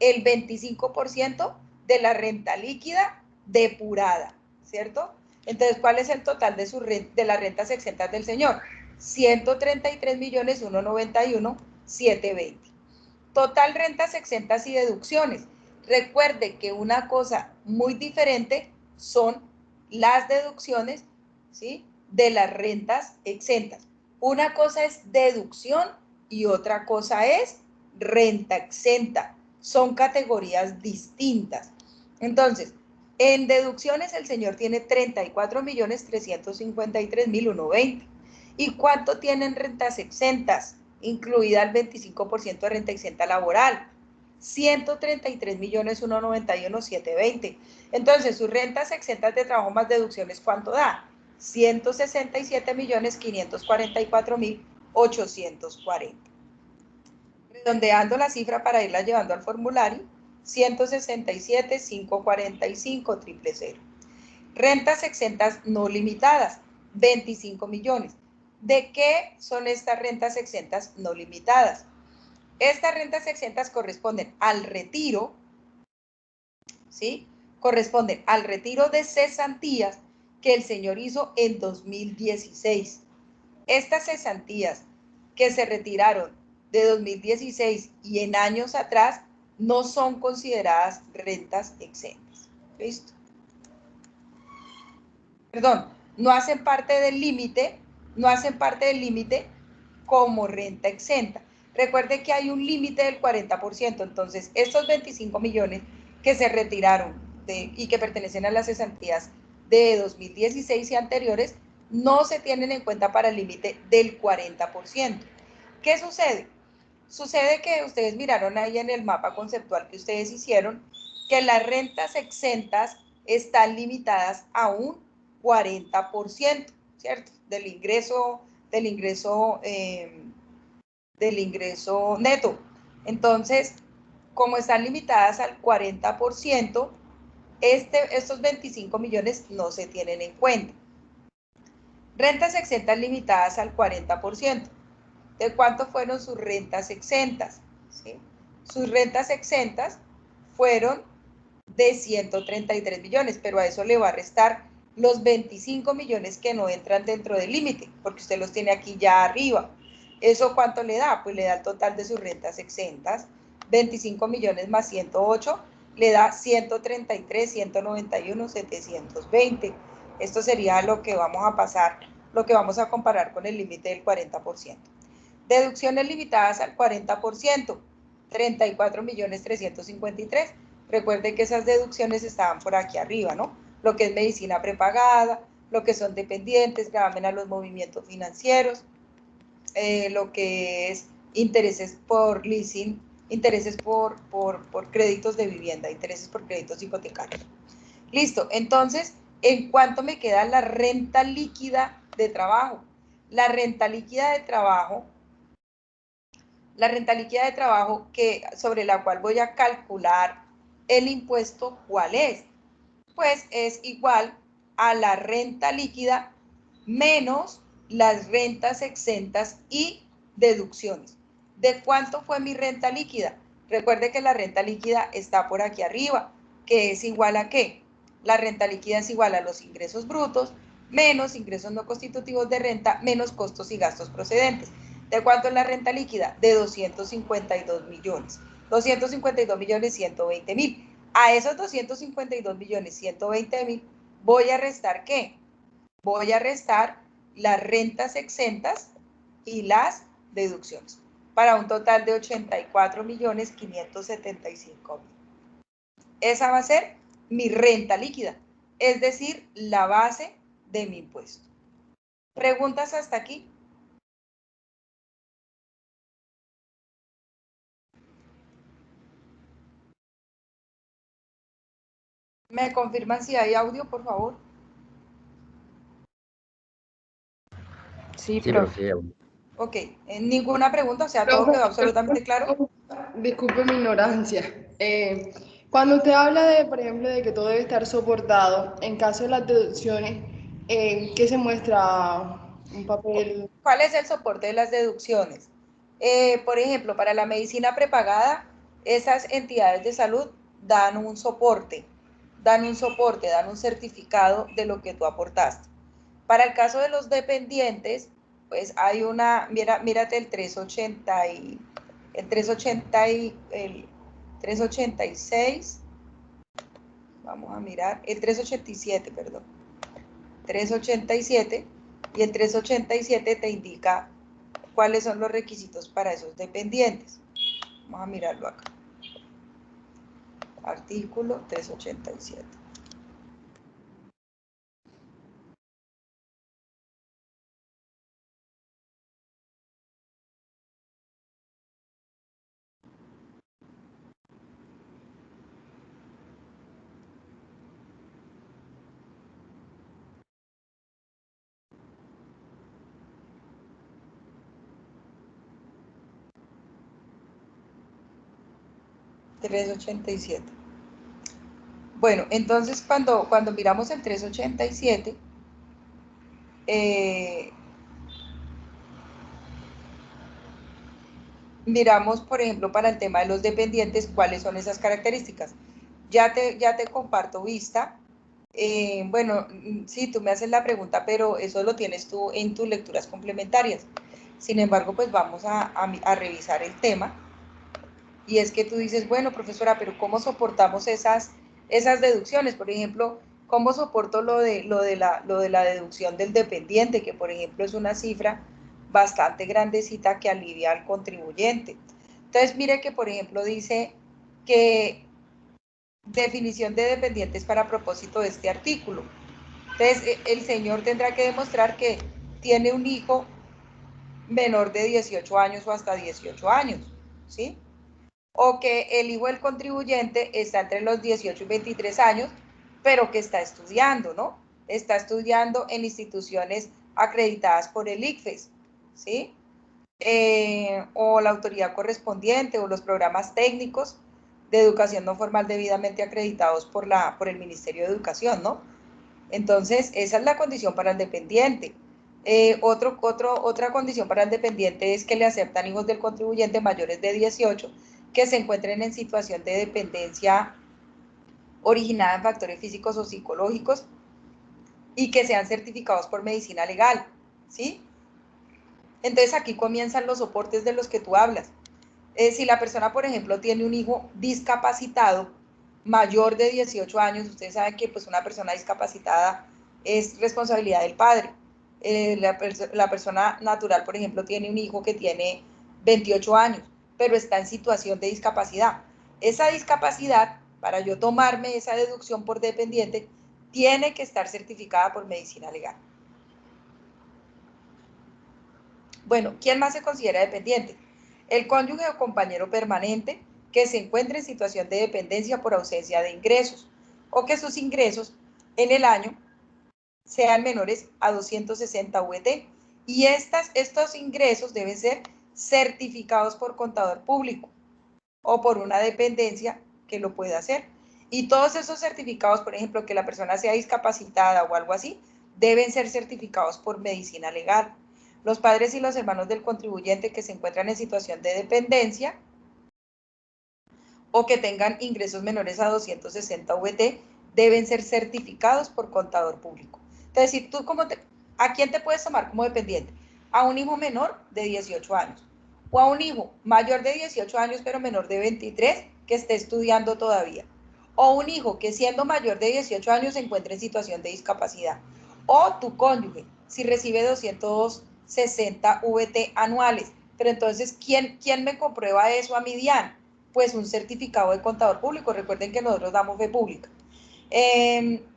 el 25% de la renta líquida depurada, ¿cierto? Entonces, ¿cuál es el total de las rentas exentas del señor? 133.191.720. Total rentas exentas y deducciones. Recuerde que una cosa muy diferente son las deducciones, ¿sí?, de las rentas exentas. Una cosa es deducción y otra cosa es renta exenta. Son categorías distintas. Entonces, en deducciones el señor tiene 34.353.120. ¿Y cuánto tienen rentas exentas? Incluida el 25% de renta exenta laboral, 133.191.720. Entonces, sus rentas exentas de trabajo más deducciones, ¿cuánto da? 167.544.840. Redondeando la cifra para irla llevando al formulario, 167.545.000. Rentas exentas no limitadas, 25 millones. ¿De qué son estas rentas exentas no limitadas? Estas rentas exentas corresponden al retiro, ¿sí? Corresponden al retiro de cesantías que el señor hizo en 2016. Estas cesantías que se retiraron de 2016 y en años atrás no son consideradas rentas exentas. ¿Listo? Perdón, no hacen parte del límite, como renta exenta. Recuerde que hay un límite del 40%, entonces estos 25 millones que se retiraron y que pertenecen a las cesantías de 2016 y anteriores no se tienen en cuenta para el límite del 40%. ¿Qué sucede? Sucede que ustedes miraron ahí en el mapa conceptual que ustedes hicieron que las rentas exentas están limitadas a un 40%, ¿cierto? Del ingreso neto. Entonces, como están limitadas al 40%, estos 25 millones no se tienen en cuenta. Rentas exentas limitadas al 40%. de cuánto fueron sus rentas exentas, ¿sí? Sus rentas exentas fueron de 133 millones, pero a eso le va a restar los 25 millones que no entran dentro del límite, porque usted los tiene aquí ya arriba. ¿Eso cuánto le da? Pues le da el total de sus rentas exentas, 25 millones más 108, le da 133, 191, 720. Esto sería lo que vamos a pasar, lo que vamos a comparar con el límite del 40%. Deducciones limitadas al 40%, 34 millones 353. Recuerden que esas deducciones estaban por aquí arriba, ¿no? Lo que es medicina prepagada, lo que son dependientes, gravamen a los movimientos financieros, lo que es intereses por leasing, intereses por créditos de vivienda, intereses por créditos hipotecarios. Listo, entonces, ¿en cuánto me queda la renta líquida de trabajo? La renta líquida de trabajo sobre la cual voy a calcular el impuesto, ¿cuál es? Pues es igual a la renta líquida menos las rentas exentas y deducciones. ¿De cuánto fue mi renta líquida? Recuerde que la renta líquida está por aquí arriba, que es igual a ¿qué? La renta líquida es igual a los ingresos brutos menos ingresos no constitutivos de renta menos costos y gastos procedentes. ¿De cuánto es la renta líquida? De 252 millones. 252 millones 120 mil. A esos 252 millones 120 mil voy a restar ¿qué? Voy a restar las rentas exentas y las deducciones, para un total de 84 millones 575 mil. Esa va a ser mi renta líquida, es decir, la base de mi impuesto. ¿Preguntas hasta aquí? ¿Me confirman si hay audio, por favor? Sí, Sí, pero profe. sí. Ok, ¿ninguna pregunta? O sea, ¿todo quedó Profe, absolutamente claro? disculpe mi ignorancia. Cuando usted habla de, por ejemplo, de que todo debe estar soportado, en caso de las deducciones, ¿qué se muestra? Un papel. ¿Cuál es el soporte de las deducciones? Por ejemplo, para la medicina prepagada, esas entidades de salud dan un soporte, dan un certificado de lo que tú aportaste. Para el caso de los dependientes, pues hay una, mírate el 380 y el 386, vamos a mirar, el 387, perdón, 387, y el 387 te indica cuáles son los requisitos para esos dependientes. Vamos a mirarlo acá. Artículo 387. Bueno, entonces cuando miramos el 387, miramos, por ejemplo, para el tema de los dependientes, cuáles son esas características. Ya te comparto vista. Bueno, sí, tú me haces la pregunta, pero eso lo tienes tú en tus lecturas complementarias. Sin embargo, pues vamos a revisar el tema. Y es que tú dices, bueno, profesora, pero ¿cómo soportamos esas deducciones? Por ejemplo, ¿cómo soporto lo de la deducción del dependiente, que por ejemplo es una cifra bastante grandecita que alivia al contribuyente? Entonces, mire que por ejemplo dice que definición de dependientes para propósito de este artículo. Entonces, el señor tendrá que demostrar que tiene un hijo menor de 18 años o hasta 18 años, ¿sí? O que el hijo del contribuyente está entre los 18 y 23 años, pero que está estudiando, ¿no? Está estudiando en instituciones acreditadas por el ICFES, ¿sí? O la autoridad correspondiente o los programas técnicos de educación no formal debidamente acreditados por el Ministerio de Educación, ¿no? Entonces, esa es la condición para el dependiente. Otra condición para el dependiente es que le aceptan hijos del contribuyente mayores de 18 que se encuentren en situación de dependencia originada en factores físicos o psicológicos y que sean certificados por medicina legal, ¿sí? Entonces aquí comienzan los soportes de los que tú hablas. Si la persona, por ejemplo, tiene un hijo discapacitado mayor de 18 años, ustedes saben que pues una persona discapacitada es responsabilidad del padre. La persona natural, por ejemplo, tiene un hijo que tiene 28 años, pero está en situación de discapacidad. Esa discapacidad, para yo tomarme esa deducción por dependiente, tiene que estar certificada por medicina legal. Bueno, ¿quién más se considera dependiente? El cónyuge o compañero permanente que se encuentre en situación de dependencia por ausencia de ingresos o que sus ingresos en el año sean menores a 260 VT y estos ingresos deben ser certificados por contador público o por una dependencia que lo pueda hacer. Y todos esos certificados, por ejemplo, que la persona sea discapacitada o algo así, deben ser certificados por medicina legal. Los padres y los hermanos del contribuyente que se encuentran en situación de dependencia o que tengan ingresos menores a 260 VT deben ser certificados por contador público. Entonces, si tú ¿a quién te puedes tomar como dependiente? A un hijo menor de 18 años o a un hijo mayor de 18 años pero menor de 23 que esté estudiando todavía, o un hijo que siendo mayor de 18 años se encuentre en situación de discapacidad, o tu cónyuge si recibe 260 VT anuales. Pero entonces, ¿quién me comprueba eso a mi DIAN? Pues un certificado de contador público. Recuerden que nosotros damos fe pública.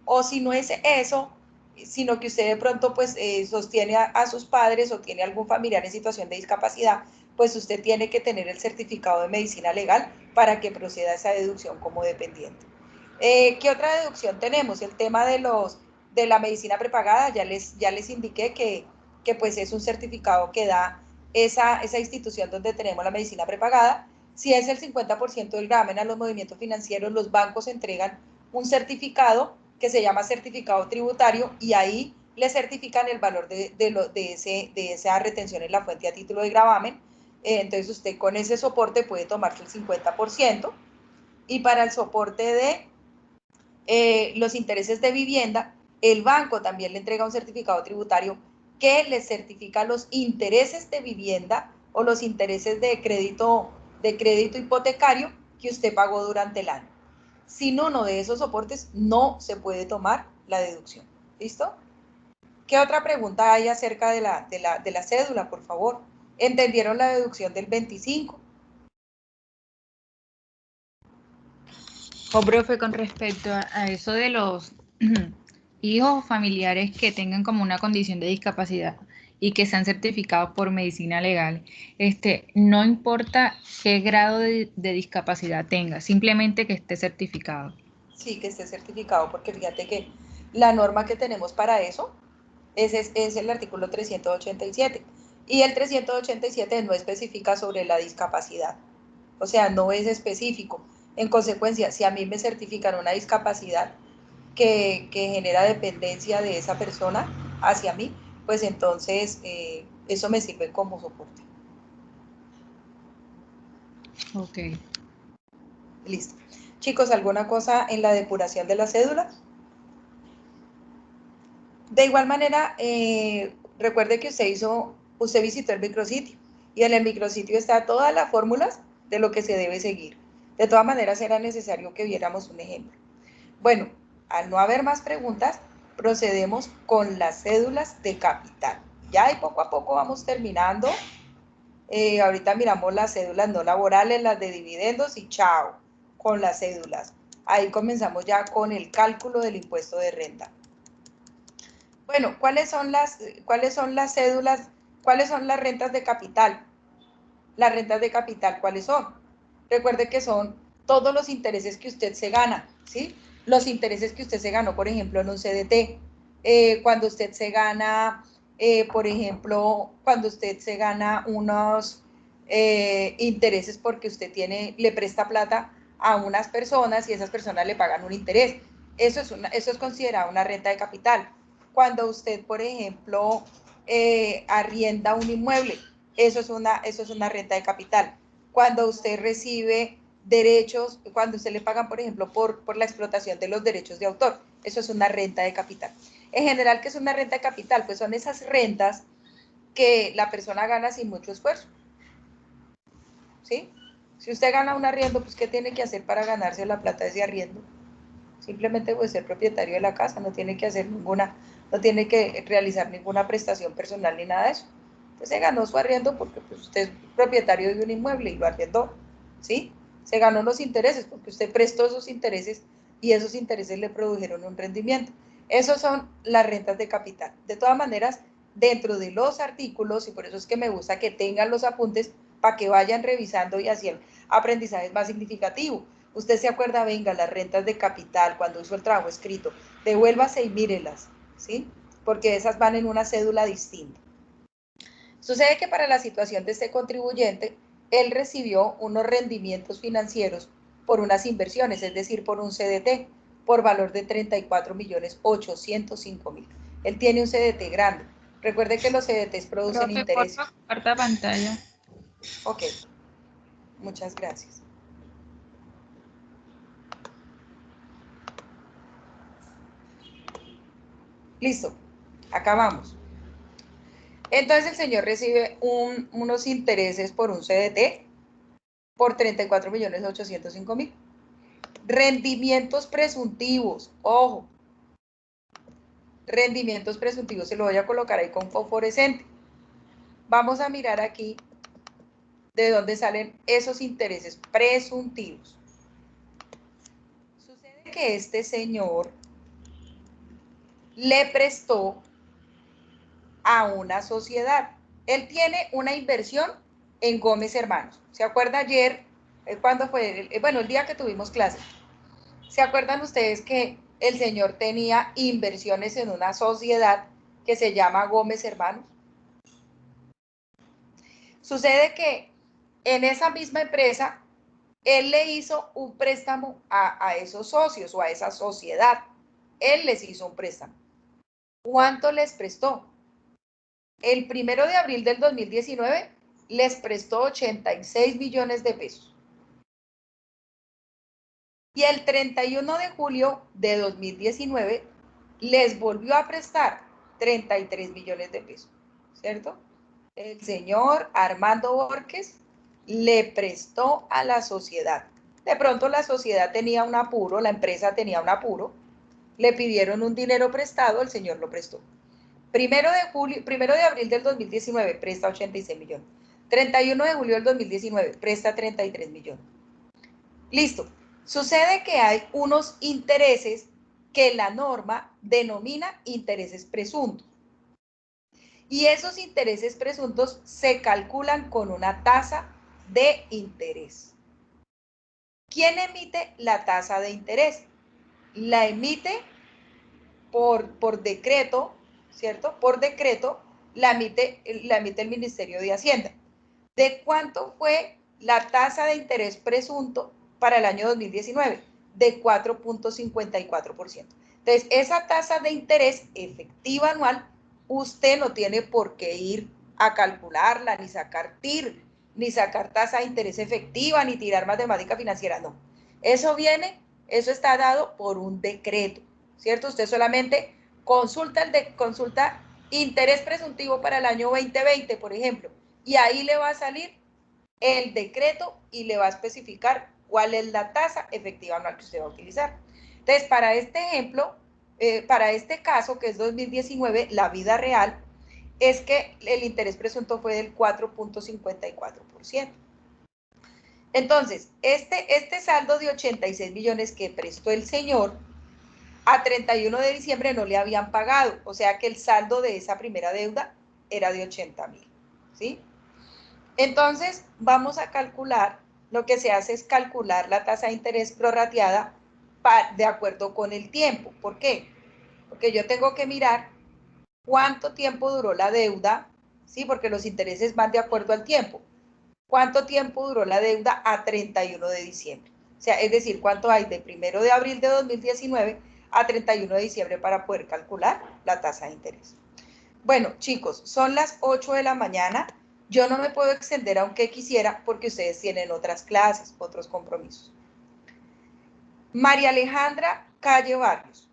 O si no es eso, sino que usted de pronto pues sostiene a sus padres o tiene algún familiar en situación de discapacidad, pues usted tiene que tener el certificado de medicina legal para que proceda esa deducción como dependiente. ¿Qué otra deducción tenemos? El tema de la medicina prepagada, ya les indiqué que pues es un certificado que da esa institución donde tenemos la medicina prepagada. Si es el 50% del gravamen a los movimientos financieros, los bancos entregan un certificado que se llama certificado tributario y ahí le certifican el valor de esa retención en la fuente a título de gravamen. Entonces usted con ese soporte puede tomarse el 50%. Y para el soporte de los intereses de vivienda, el banco también le entrega un certificado tributario que le certifica los intereses de vivienda o los intereses de crédito hipotecario que usted pagó durante el año. Sin uno de esos soportes no se puede tomar la deducción. ¿Listo? ¿Qué otra pregunta hay acerca de la cédula, por favor? ¿Entendieron la deducción del 25? Profe, con respecto a eso de los hijos o familiares que tengan como una condición de discapacidad y que sean certificados por medicina legal, no importa qué grado de discapacidad tenga, simplemente que esté certificado. Sí, que esté certificado, porque fíjate que la norma que tenemos para eso es el artículo 387. Y el 387 no especifica sobre la discapacidad. O sea, no es específico. En consecuencia, si a mí me certifican una discapacidad que genera dependencia de esa persona hacia mí, pues entonces eso me sirve como soporte. Ok. Listo. Chicos, ¿alguna cosa en la depuración de la cédula? De igual manera, recuerde que usted visitó el micrositio y en el micrositio está todas las fórmulas de lo que se debe seguir. De todas maneras, era necesario que viéramos un ejemplo. Bueno, al no haber más preguntas, procedemos con las cédulas de capital. Ya y poco a poco vamos terminando. Ahorita miramos las cédulas no laborales, las de dividendos y chao, con las cédulas. Ahí comenzamos ya con el cálculo del impuesto de renta. Bueno, ¿cuáles son las cédulas? ¿Cuáles son las rentas de capital? Las rentas de capital, ¿cuáles son? Recuerde que son todos los intereses que usted se gana, ¿sí? Los intereses que usted se ganó, por ejemplo, en un CDT. Cuando usted se gana, por ejemplo, cuando usted se gana unos intereses porque usted le presta plata a unas personas y esas personas le pagan un interés. Eso es considerado una renta de capital. Cuando usted, por ejemplo, arrienda un inmueble, eso es una renta de capital. Cuando usted recibe derechos, cuando usted le pagan, por ejemplo, por la explotación de los derechos de autor, eso es una renta de capital. En general, ¿qué es una renta de capital? Pues son esas rentas que la persona gana sin mucho esfuerzo, ¿sí? Si usted gana un arriendo, pues ¿qué tiene que hacer para ganarse la plata de ese arriendo? Simplemente pues ser propietario de la casa, no tiene que hacer ninguna, no tiene que realizar ninguna prestación personal ni nada de eso. Entonces se ganó su arriendo porque pues, usted es propietario de un inmueble y lo arrendó, ¿sí? Se ganó los intereses porque usted prestó esos intereses y esos intereses le produjeron un rendimiento. Esos son las rentas de capital. De todas maneras, dentro de los artículos, y por eso es que me gusta que tengan los apuntes para que vayan revisando y así el aprendizaje es más significativo. Usted se acuerda, venga, las rentas de capital, cuando hizo el trabajo escrito, devuélvase y mírelas, ¿sí? Porque esas van en una cédula distinta. Sucede que para la situación de este contribuyente, él recibió unos rendimientos financieros por unas inversiones, es decir, por un CDT, por valor de 34.805.000. Él tiene un CDT grande. Recuerde que los CDTs producen Profe, intereses. porfa, comparta pantalla. Ok, muchas gracias. Listo, acabamos. Entonces el señor recibe unos intereses por un CDT por 34.805.000. Rendimientos presuntivos, ojo, rendimientos presuntivos, se lo voy a colocar ahí con fosforescente. Vamos a mirar aquí de dónde salen esos intereses presuntivos. Sucede que este señor le prestó a una sociedad. Él tiene una inversión en Gómez Hermanos. ¿Se acuerda ayer? ¿Cuándo fue? Bueno, el día que tuvimos clase. ¿Se acuerdan ustedes que el señor tenía inversiones en una sociedad que se llama Gómez Hermanos? Sucede que en esa misma empresa, él le hizo un préstamo a esos socios o a esa sociedad. Él les hizo un préstamo. ¿Cuánto les prestó? El 1 de abril del 2019 les prestó 86 millones de pesos. Y el 31 de julio de 2019 les volvió a prestar 33 millones de pesos, ¿cierto? El señor Armando Borges le prestó a la sociedad. De pronto la sociedad tenía un apuro, la empresa tenía un apuro, le pidieron un dinero prestado, el señor lo prestó. 1 de abril del 2019 presta 86 millones. 31 de julio del 2019 presta 33 millones. Listo. Sucede que hay unos intereses que la norma denomina intereses presuntos. Y esos intereses presuntos se calculan con una tasa de interés. ¿Quién emite la tasa de interés? La emite por decreto, ¿cierto? Por decreto la emite el Ministerio de Hacienda. ¿De cuánto fue la tasa de interés presunto para el año 2019? De 4.54%. Entonces, esa tasa de interés efectiva anual, usted no tiene por qué ir a calcularla, ni sacar TIR, ni sacar tasa de interés efectiva, ni tirar matemática financiera, no. Eso está dado por un decreto, ¿cierto? Usted solamente consulta interés presuntivo para el año 2020, por ejemplo, y ahí le va a salir el decreto y le va a especificar cuál es la tasa efectiva anual que usted va a utilizar. Entonces, para este ejemplo, para este caso, que es 2019, la vida real es que el interés presunto fue del 4.54%. Entonces, este saldo de 86 millones que prestó el señor, a 31 de diciembre no le habían pagado, o sea que el saldo de esa primera deuda era de 80.000, ¿sí? Entonces, vamos a calcular, lo que se hace es calcular la tasa de interés prorrateada de acuerdo con el tiempo. ¿Por qué? Porque yo tengo que mirar cuánto tiempo duró la deuda, ¿sí? Porque los intereses van de acuerdo al tiempo. ¿Cuánto tiempo duró la deuda a 31 de diciembre? O sea, es decir, cuánto hay de 1 de abril de 2019 a 31 de diciembre para poder calcular la tasa de interés. Bueno, chicos, son las 8 de la mañana. Yo no me puedo extender aunque quisiera porque ustedes tienen otras clases, otros compromisos. María Alejandra Calle Barrios,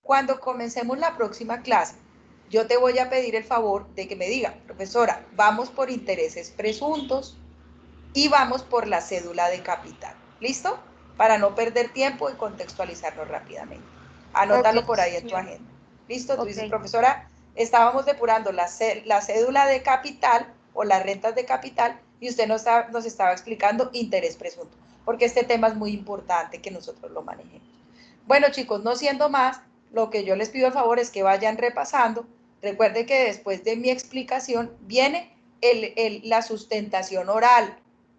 cuando comencemos la próxima clase, yo te voy a pedir el favor de que me diga, profesora, vamos por intereses presuntos y vamos por la cédula de capital. ¿Listo? Para no perder tiempo y contextualizarnos rápidamente. Anótalo Ok. por ahí en tu agenda. ¿Listo? Tú dices, Ok. profesora, estábamos depurando la cédula de capital o las rentas de capital y usted nos estaba explicando interés presunto, porque este tema es muy importante que nosotros lo manejemos. Bueno, chicos, no siendo más, lo que yo les pido el favor es que vayan repasando. Recuerden que después de mi explicación viene la sustentación oral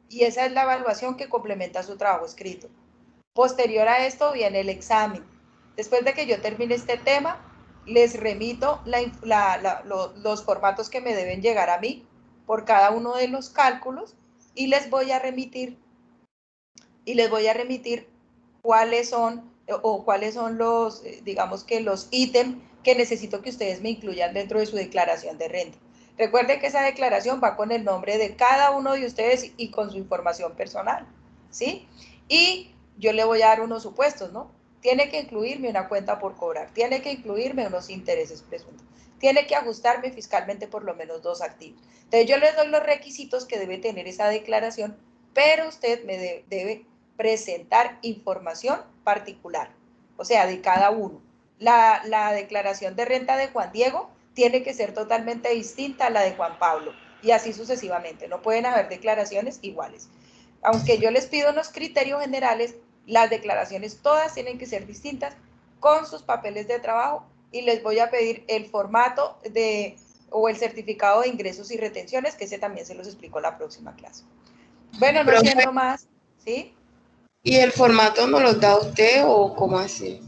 y esa es la evaluación que complementa su trabajo escrito. Posterior a esto viene el examen. Después de que yo termine este tema, les remito los formatos que me deben llegar a mí por cada uno de los cálculos y les voy a remitir cuáles son los, digamos que los ítems que necesito que ustedes me incluyan dentro de su declaración de renta. Recuerden que esa declaración va con el nombre de cada uno de ustedes y con su información personal, ¿sí? Y yo le voy a dar unos supuestos, ¿no? Tiene que incluirme una cuenta por cobrar, tiene que incluirme unos intereses presuntos, tiene que ajustarme fiscalmente por lo menos 2 activos. Entonces yo les doy los requisitos que debe tener esa declaración, pero usted me debe presentar información particular, o sea, de cada uno. La declaración de renta de Juan Diego tiene que ser totalmente distinta a la de Juan Pablo y así sucesivamente. No pueden haber declaraciones iguales. Aunque yo les pido unos criterios generales, las declaraciones todas tienen que ser distintas con sus papeles de trabajo y les voy a pedir el formato o el certificado de ingresos y retenciones, que ese también se los explico en la próxima clase. Bueno, no siendo más, ¿sí? ¿Y el formato no lo da usted o cómo así?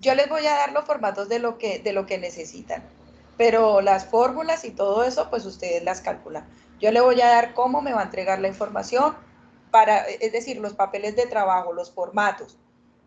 Yo les voy a dar los formatos de lo que necesitan, pero las fórmulas y todo eso, pues ustedes las calculan. Yo le voy a dar cómo me va a entregar la información, es decir, los papeles de trabajo, los formatos,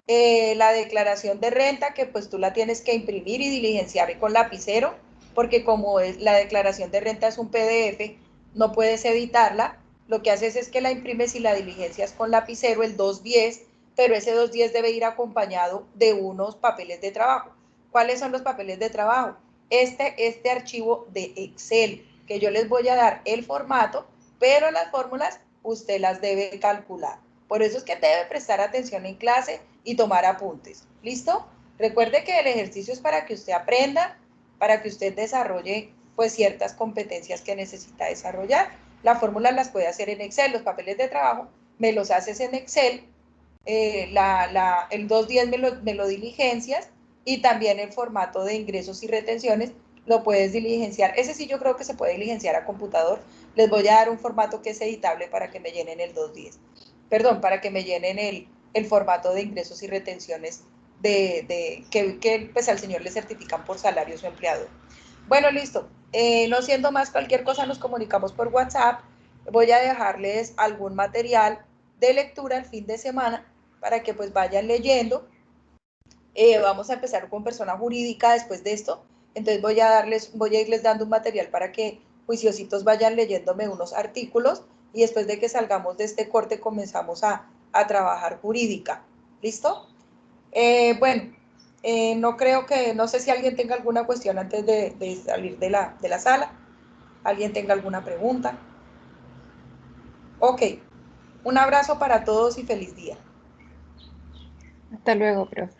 la declaración de renta, que pues tú la tienes que imprimir y diligenciar con lapicero, porque como la declaración de renta es un PDF, no puedes editarla, lo que haces es que la imprimes y la diligencias con lapicero, el 210, pero ese 210 debe ir acompañado de unos papeles de trabajo. ¿Cuáles son los papeles de trabajo? Este archivo de Excel, que yo les voy a dar el formato, pero las fórmulas usted las debe calcular. Por eso es que debe prestar atención en clase y tomar apuntes. ¿Listo? Recuerde que el ejercicio es para que usted aprenda, para que usted desarrolle pues ciertas competencias que necesita desarrollar. Las fórmulas las puede hacer en Excel, los papeles de trabajo me los haces en Excel, el 210 me lo diligencias y también el formato de ingresos y retenciones lo puedes diligenciar. Ese sí yo creo que se puede diligenciar a computador. Les voy a dar un formato que es editable para que me llenen el 210. Perdón, para que me llenen el formato de ingresos y retenciones que pues al señor le certifican por salario su empleador. Bueno, listo. No siendo más cualquier cosa, nos comunicamos por WhatsApp. Voy a dejarles algún material de lectura el fin de semana para que pues vayan leyendo. Vamos a empezar con persona jurídica después de esto. Entonces voy a irles dando un material para que juiciositos vayan leyéndome unos artículos y después de que salgamos de este corte comenzamos a trabajar jurídica. ¿Listo? Bueno, no sé si alguien tenga alguna cuestión antes de salir de la sala. ¿Alguien tenga alguna pregunta? Ok, un abrazo para todos y feliz día. Hasta luego, profe.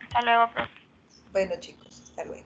Bueno, chicos, hasta luego.